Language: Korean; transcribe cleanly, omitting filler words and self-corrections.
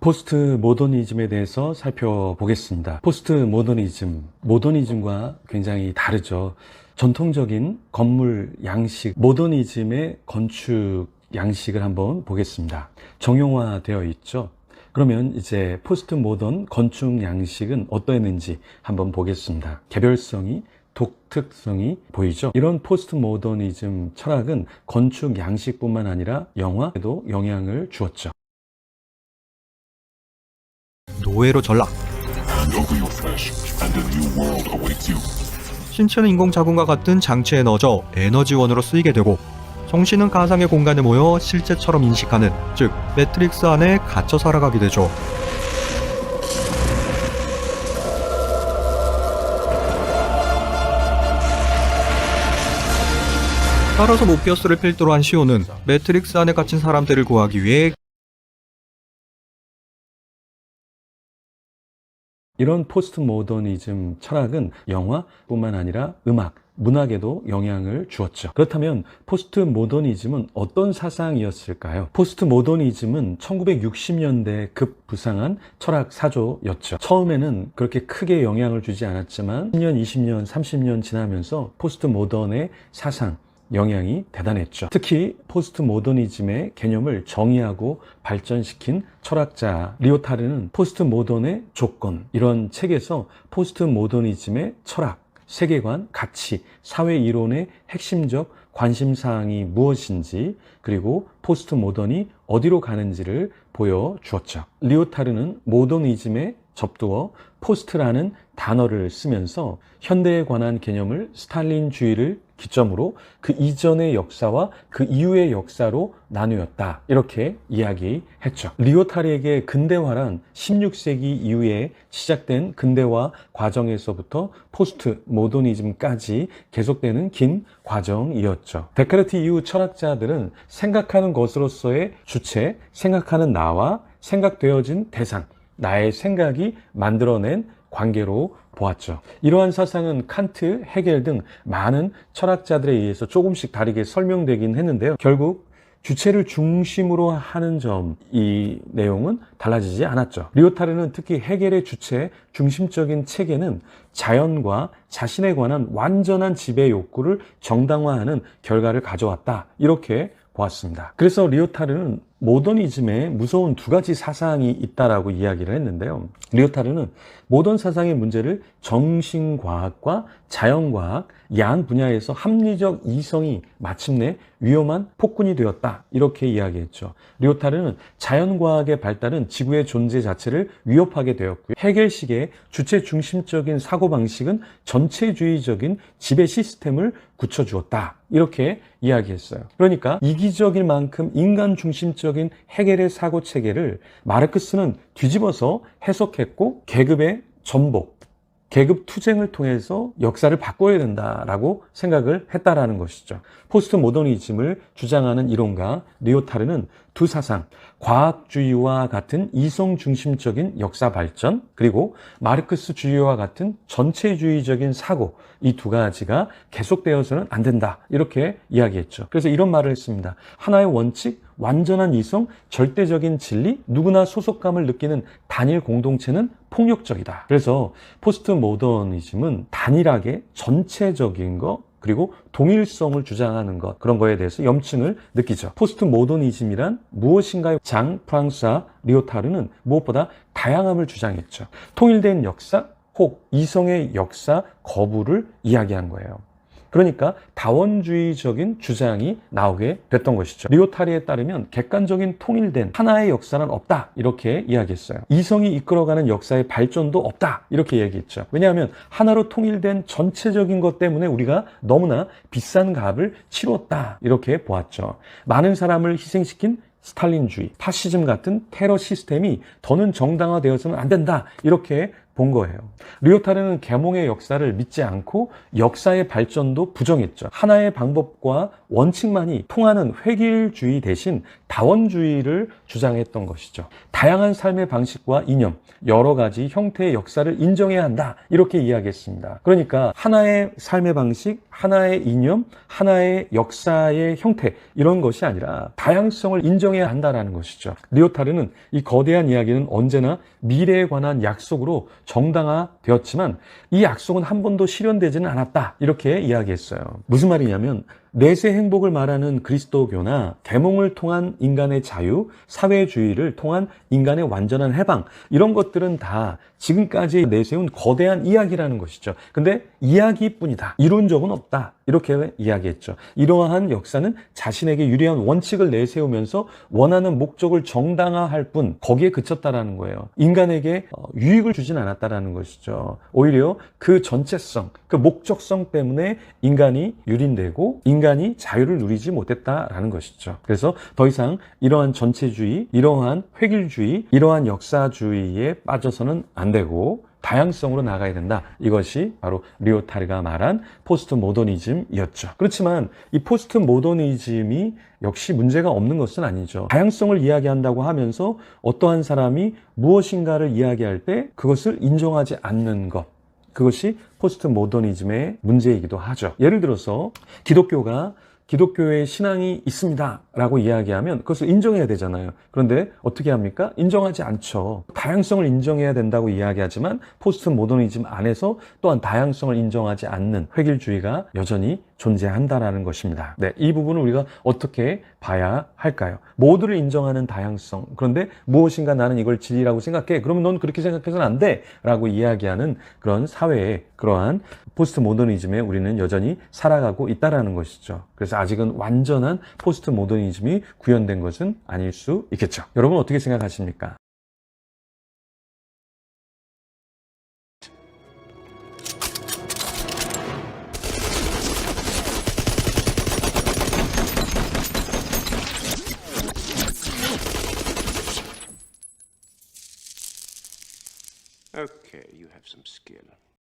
포스트 모더니즘에 대해서 살펴보겠습니다. 포스트 모더니즘, 모더니즘과 굉장히 다르죠. 전통적인 건물 양식, 모더니즘의 건축 양식을 한번 보겠습니다. 정형화되어 있죠. 그러면 이제 포스트 모던 건축 양식은 어떠했는지 한번 보겠습니다. 개별성이 독특성이 보이죠. 이런 포스트 모더니즘 철학은 건축 양식뿐만 아니라 영화에도 영향을 주었죠. 노예로 전락. 신체는 인공자궁과 같은 장치에 넣어져 에너지원으로 쓰이게 되고 정신은 가상의 공간에 모여 실제처럼 인식하는, 즉 매트릭스 안에 갇혀 살아가게 되죠. 따라서 모피어스를 필두로 한 시오는 매트릭스 안에 갇힌 사람들을 구하기 위해 이런 포스트 모더니즘 철학은 영화뿐만 아니라 음악, 문학에도 영향을 주었죠. 그렇다면 포스트 모더니즘은 어떤 사상이었을까요? 포스트 모더니즘은 1960년대에 급부상한 철학 사조였죠. 처음에는 그렇게 크게 영향을 주지 않았지만 10년, 20년, 30년 지나면서 포스트 모던의 사상, 영향이 대단했죠. 특히 포스트 모더니즘의 개념을 정의하고 발전시킨 철학자 리오타르는 포스트 모던의 조건, 이런 책에서 포스트 모더니즘의 철학, 세계관, 가치, 사회 이론의 핵심적 관심사항이 무엇인지, 그리고 포스트 모던이 어디로 가는지를 보여주었죠. 리오타르는 모더니즘에 접두어 포스트라는 단어를 쓰면서 현대에 관한 개념을 스탈린주의를 기점으로 그 이전의 역사와 그 이후의 역사로 나누었다, 이렇게 이야기했죠. 리오타르에게 근대화란 16세기 이후에 시작된 근대화 과정에서부터 포스트 모더니즘까지 계속되는 긴 과정이었죠. 데카르트 이후 철학자들은 생각하는 것으로서의 주체, 생각하는 나와 생각되어진 대상, 나의 생각이 만들어낸 관계로 보았죠. 이러한 사상은 칸트, 헤겔 등 많은 철학자들에 의해서 조금씩 다르게 설명되긴 했는데요. 결국 주체를 중심으로 하는 점, 이 내용은 달라지지 않았죠. 리오타르는 특히 헤겔의 주체 중심적인 체계는 자연과 자신에 관한 완전한 지배 욕구를 정당화하는 결과를 가져왔다, 이렇게 보았습니다. 그래서 리오타르는 모더니즘에 무서운 두 가지 사상이 있다라고 이야기를 했는데요. 리오타르는 모던 사상의 문제를 정신과학과 자연과학 양 분야에서 합리적 이성이 마침내 위험한 폭군이 되었다, 이렇게 이야기했죠. 리오타르는 자연과학의 발달은 지구의 존재 자체를 위협하게 되었고요. 헤겔식의 주체 중심적인 사고방식은 전체주의적인 지배 시스템을 굳혀주었다, 이렇게 이야기했어요. 그러니까 이기적일 만큼 인간 중심적인 헤겔의 사고 체계를 마르크스는 뒤집어서 해석했고 계급의 전복, 계급 투쟁을 통해서 역사를 바꿔야 된다라고 생각을 했다라는 것이죠. 포스트 모더니즘을 주장하는 이론가 리오타르는 두 사상, 과학주의와 같은 이성 중심적인 역사 발전, 그리고 마르크스주의와 같은 전체주의적인 사고, 이 두 가지가 계속되어서는 안 된다, 이렇게 이야기했죠. 그래서 이런 말을 했습니다. 하나의 원칙, 완전한 이성, 절대적인 진리, 누구나 소속감을 느끼는 단일 공동체는 폭력적이다. 그래서 포스트 모더니즘은 단일하게 전체적인 것, 그리고 동일성을 주장하는 것, 그런 거에 대해서 염증을 느끼죠. 포스트 모더니즘이란 무엇인가요? 장 프랑스와 리오타르는 무엇보다 다양함을 주장했죠. 통일된 역사, 혹 이성의 역사 거부를 이야기한 거예요. 그러니까 다원주의적인 주장이 나오게 됐던 것이죠. 리오타르에 따르면 객관적인 통일된 하나의 역사는 없다, 이렇게 이야기했어요. 이성이 이끌어가는 역사의 발전도 없다, 이렇게 얘기했죠. 왜냐하면 하나로 통일된 전체적인 것 때문에 우리가 너무나 비싼 값을 치렀다, 이렇게 보았죠. 많은 사람을 희생시킨 스탈린주의, 파시즘 같은 테러 시스템이 더는 정당화되어서는 안 된다, 이렇게 본 거예요. 리오타르는 계몽의 역사를 믿지 않고 역사의 발전도 부정했죠. 하나의 방법과 원칙만이 통하는 획일주의 대신 다원주의를 주장했던 것이죠. 다양한 삶의 방식과 이념, 여러 가지 형태의 역사를 인정해야 한다. 이렇게 이야기했습니다. 그러니까 하나의 삶의 방식, 하나의 이념, 하나의 역사의 형태 이런 것이 아니라 다양성을 인정해야 한다는 것이죠. 리오타르는 이 거대한 이야기는 언제나 미래에 관한 약속으로 정당화되었지만 이 약속은 한 번도 실현되지는 않았다. 이렇게 이야기했어요. 무슨 말이냐면 내세 행복을 말하는 그리스도교나 계몽을 통한 인간의 자유, 사회주의를 통한 인간의 완전한 해방 이런 것들은 다 지금까지 내세운 거대한 이야기라는 것이죠. 근데 이야기뿐이다. 이론적은 없다. 이렇게 이야기했죠. 이러한 역사는 자신에게 유리한 원칙을 내세우면서 원하는 목적을 정당화할 뿐 거기에 그쳤다라는 거예요. 인간에게 유익을 주진 않았다라는 것이죠. 오히려 그 전체성, 그 목적성 때문에 인간이 유린되고 인간이 자유를 누리지 못했다라는 것이죠. 그래서 더 이상 이러한 전체주의, 이러한 획일주의, 이러한 역사주의에 빠져서는 안 되고 다양성으로 나가야 된다. 이것이 바로 리오타르가 말한 포스트 모더니즘이었죠. 그렇지만 이 포스트 모더니즘이 역시 문제가 없는 것은 아니죠. 다양성을 이야기한다고 하면서 어떠한 사람이 무엇인가를 이야기할 때 그것을 인정하지 않는 것. 그것이 포스트 모더니즘의 문제이기도 하죠. 예를 들어서 기독교의 신앙이 있습니다 라고 이야기하면 그것을 인정해야 되잖아요. 그런데 어떻게 합니까? 인정하지 않죠. 다양성을 인정해야 된다고 이야기하지만 포스트 모더니즘 안에서 또한 다양성을 인정하지 않는 획일주의가 여전히 존재한다는 것입니다. 네, 이 부분을 우리가 어떻게 봐야 할까요? 모두를 인정하는 다양성. 그런데 무엇인가 나는 이걸 진리라고 생각해. 그러면 넌 그렇게 생각해서는 안 돼. 라고 이야기하는 그런 사회에 그러한 포스트 모더니즘에 우리는 여전히 살아가고 있다는 것이죠. 그래서 아직은 완전한 포스트 모더니즘이 구현된 것은 아닐 수 있겠죠. 여러분 어떻게 생각하십니까? Okay, you have some skill.